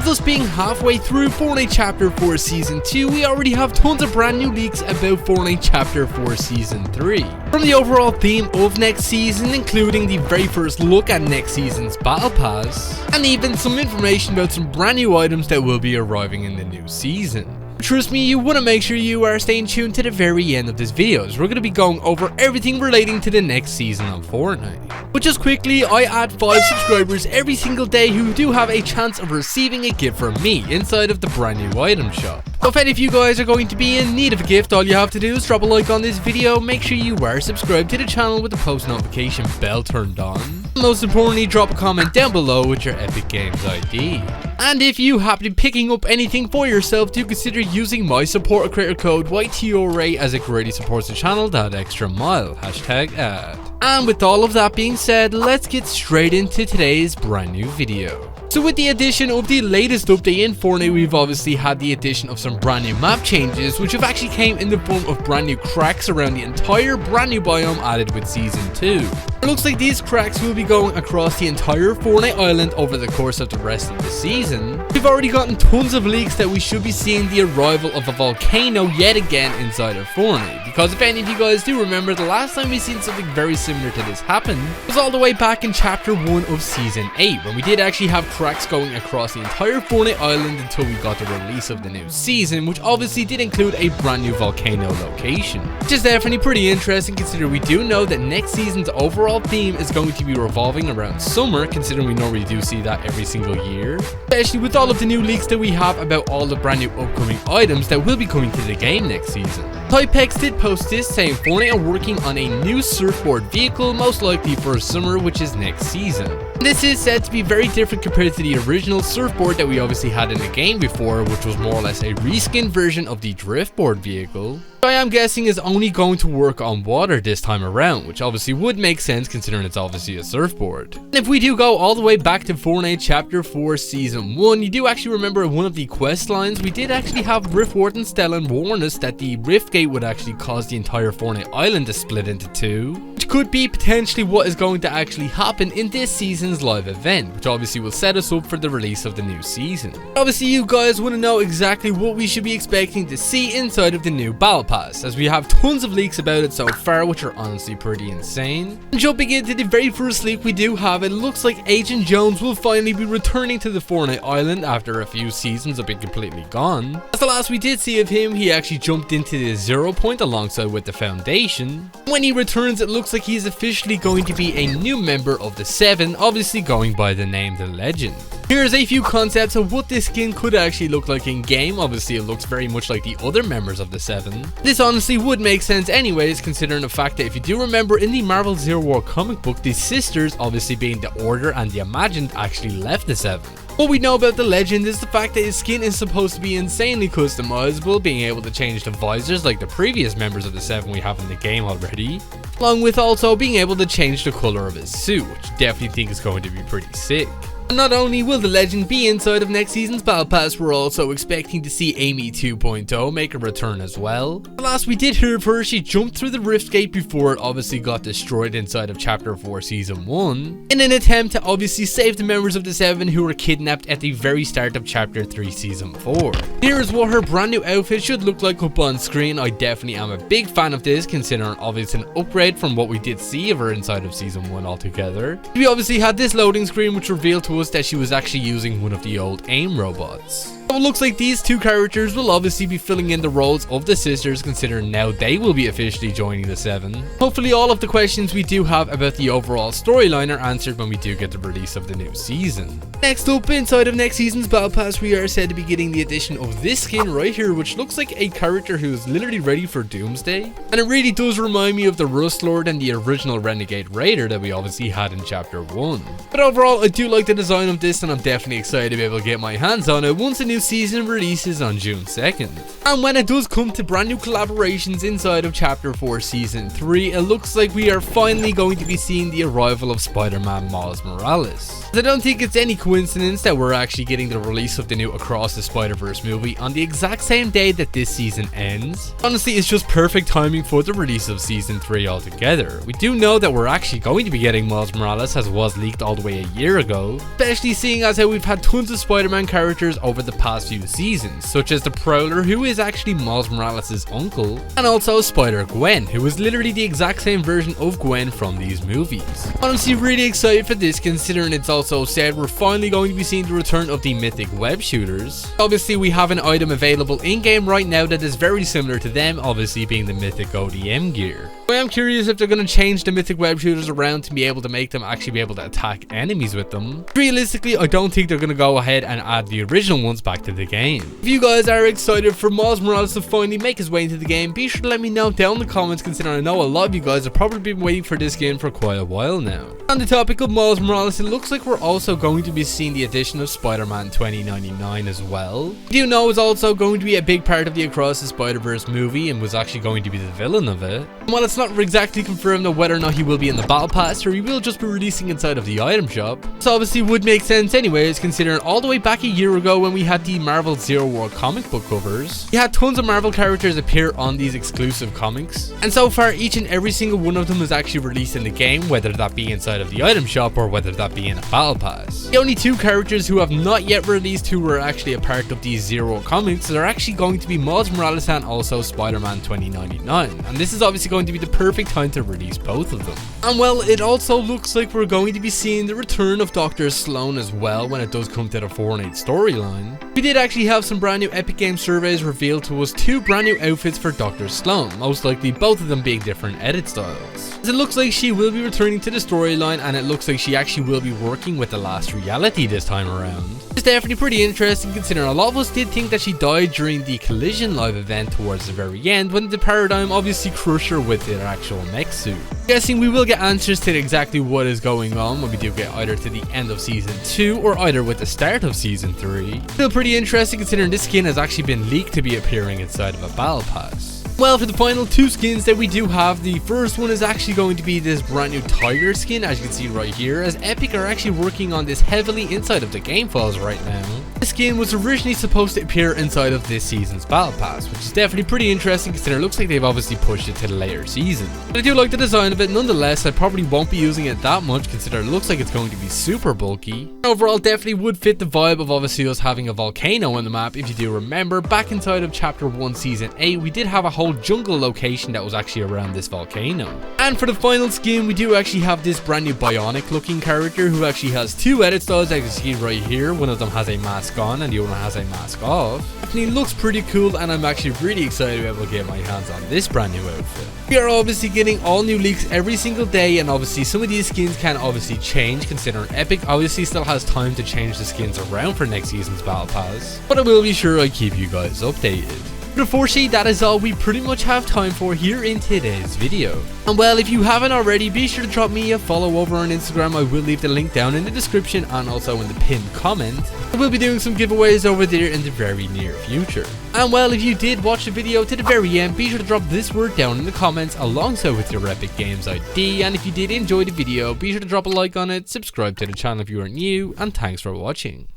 us being halfway through Fortnite Chapter 4 Season 2, we already have tons of brand new leaks about Fortnite Chapter 4 Season 3. From the overall theme of next season, including the very first look at next season's Battle Pass, and even some information about some brand new items that will be arriving in the new season. Trust me, you want to make sure you are staying tuned to the very end of this video, as we're going to be going over everything relating to the next season of Fortnite. But just quickly, I add 5 subscribers every single day who do have a chance of receiving a gift from me inside of the brand new item shop. So if any of you guys are going to be in need of a gift, all you have to do is drop a like on this video, make sure you are subscribed to the channel with the post notification bell turned on. And most importantly, drop a comment down below with your Epic Games ID. And if you happen to be picking up anything for yourself, do consider using my support creator code YTORA as it greatly supports the channel that extra mile. #ad. And with all of that being said, let's get straight into today's brand new video. So with the addition of the latest update in Fortnite, we've obviously had the addition of some brand new map changes, which have actually came in the form of brand new cracks around the entire brand new biome added with Season 2. It looks like these cracks will be going across the entire Fortnite island over the course of the rest of the season. We've already gotten tons of leaks that we should be seeing the arrival of a volcano yet again inside of Fortnite, because if any of you guys do remember, the last time we seen something very similar to this happen was all the way back in Chapter 1 of Season 8, when we did actually have cracks going across the entire Fortnite island until we got the release of the new season, which obviously did include a brand new volcano location. Which is definitely pretty interesting, considering we do know that next season's overall theme is going to be revolving around summer, considering we normally do see that every single year. Especially with all of the new leaks that we have about all the brand new upcoming items that will be coming to the game next season. Typex did post this, saying Fortnite are working on a new surfboard vehicle, most likely for summer, which is next season. This is said to be very different compared to the original surfboard that we obviously had in the game before, which was more or less a reskin version of the driftboard vehicle. I am guessing is only going to work on water this time around, which obviously would make sense considering it's obviously a surfboard. And if we do go all the way back to Fortnite Chapter 4 Season 1, you do actually remember one of the quest lines, we did actually have Riftward and Stellan warn us that the rift gate would actually cause the entire Fortnite island to split into two, which could be potentially what is going to actually happen in this season's live event, which obviously will set us up for the release of the new season. Obviously you guys want to know exactly what we should be expecting to see inside of the new Battle Pass, as we have tons of leaks about it so far, which are honestly pretty insane. And jumping into the very first leak we do have, it looks like Agent Jones will finally be returning to the Fortnite island after a few seasons of being completely gone. As the last we did see of him, he actually jumped into the 0 point alongside with the Foundation. When he returns, it looks like he is officially going to be a new member of the 7, obviously going by the name The Legend. Here's a few concepts of what this skin could actually look like in game. Obviously it looks very much like the other members of the 7. This honestly would make sense anyways, considering the fact that if you do remember in the Marvel Zero War comic book, the sisters, obviously being the Order and the Imagined, actually left the 7. What we know about the Legend is the fact that his skin is supposed to be insanely customizable, being able to change the visors like the previous members of the 7 we have in the game already, along with also being able to change the color of his suit, which I definitely think is going to be pretty sick. Not only will the Legend be inside of next season's Battle Pass, we're also expecting to see Amy 2.0 make a return as well. Last we did hear of her, she jumped through the rift gate before it obviously got destroyed inside of Chapter 4 Season 1, in an attempt to obviously save the members of the 7 who were kidnapped at the very start of Chapter 3 Season 4. Here's what her brand new outfit should look like up on screen. I definitely am a big fan of this, considering obviously an upgrade from what we did see of her inside of Season 1 altogether. We obviously had this loading screen which revealed to us that she was actually using one of the old AIM robots. So it looks like these two characters will obviously be filling in the roles of the sisters, considering now they will be officially joining the 7. Hopefully all of the questions we do have about the overall storyline are answered when we do get the release of the new season. Next up, inside of next season's Battle Pass, we are said to be getting the addition of this skin right here, which looks like a character who is literally ready for Doomsday. And it really does remind me of the Rust Lord and the original Renegade Raider that we obviously had in Chapter 1. But overall, I do like the design of this, and I'm definitely excited to be able to get my hands on it once a new season releases on June 2nd. And when it does come to brand new collaborations inside of Chapter 4 Season 3, it looks like we are finally going to be seeing the arrival of Spider-Man Miles Morales. I don't think it's any coincidence that we're actually getting the release of the new Across the Spider-Verse movie on the exact same day that this season ends. Honestly, it's just perfect timing for the release of season 3 altogether. We do know that we're actually going to be getting Miles Morales, as was leaked all the way a year ago, especially seeing as how we've had tons of Spider-Man characters over the past few seasons, such as the Prowler, who is actually Miles Morales' uncle, and also Spider-Gwen, who is literally the exact same version of Gwen from these movies. Honestly, really excited for this, considering it's also said we're finally going to be seeing the return of the mythic web shooters. Obviously, we have an item available in-game right now that is very similar to them, obviously being the mythic ODM gear. I am curious if they're going to change the mythic web shooters around to be able to make them actually be able to attack enemies with them. Realistically, I don't think they're going to go ahead and add the original ones back to the game. If you guys are excited for Miles Morales to finally make his way into the game, be sure to let me know down in the comments, considering I know a lot of you guys have probably been waiting for this game for quite a while now. On the topic of Miles Morales, it looks like we're also going to be seeing the addition of Spider-Man 2099 as well. We do know it's also going to be a big part of the Across the Spider-Verse movie and was actually going to be the villain of it. And while it's not exactly confirmed of whether or not he will be in the battle pass or he will just be releasing inside of the item shop, this obviously would make sense anyways, considering all the way back a year ago when we had the Marvel Zero War comic book covers, we had tons of Marvel characters appear on these exclusive comics, and so far each and every single one of them is actually released in the game, whether that be inside of the item shop or whether that be in a battle pass. The only two characters who have not yet released who were actually a part of these Zero comics are actually going to be Miles Morales and also Spider-Man 2099, and this is obviously going to be the perfect time to release both of them. And well, it also looks like we're going to be seeing the return of Dr. Sloan as well when it does come to the Fortnite storyline. We did actually have some brand new Epic Games surveys revealed to us 2 brand new outfits for Dr. Sloan, most likely both of them being different edit styles. As it looks like she will be returning to the storyline, and it looks like she actually will be working with the last reality this time around. It's definitely pretty interesting, considering a lot of us did think that she died during the Collision live event towards the very end, when the Paradigm obviously crushed her with their actual mech suit. Guessing we will get answers to exactly what is going on when we do get either to the end of season 2 or either with the start of season 3. Still pretty interesting, considering this skin has actually been leaked to be appearing inside of a battle pass. Well, for the final 2 skins that we do have, the first one is actually going to be this brand new tiger skin, as you can see right here, as Epic are actually working on this heavily inside of the game files right now. This skin was originally supposed to appear inside of this season's battle pass, which is definitely pretty interesting considering it looks like they've obviously pushed it to the later season. But I do like the design of it nonetheless. I probably won't be using it that much considering it looks like it's going to be super bulky. Overall, definitely would fit the vibe of obviously us having a volcano on the map. If you do remember, back inside of chapter 1 season 8, we did have a whole jungle location that was actually around this volcano. And for the final skin, we do actually have this brand new bionic looking character who actually has 2 edit styles, as you can see right here. One of them has a mask on and the other one has a mask off. Definitely looks pretty cool, and I'm actually really excited to be able to get my hands on this brand new outfit. We are obviously getting all new leaks every single day, and obviously some of these skins can obviously change, considering Epic obviously still has time to change the skins around for next season's battle pass, but I will be sure I keep you guys updated. But unfortunately, that is all we pretty much have time for here in today's video. And well, if you haven't already, be sure to drop me a follow over on Instagram. I will leave the link down in the description and also in the pinned comment. I will be doing some giveaways over there in the very near future. And well, if you did watch the video to the very end, be sure to drop this word down in the comments alongside with your Epic Games ID. And if you did enjoy the video, be sure to drop a like on it, subscribe to the channel if you are new, and thanks for watching.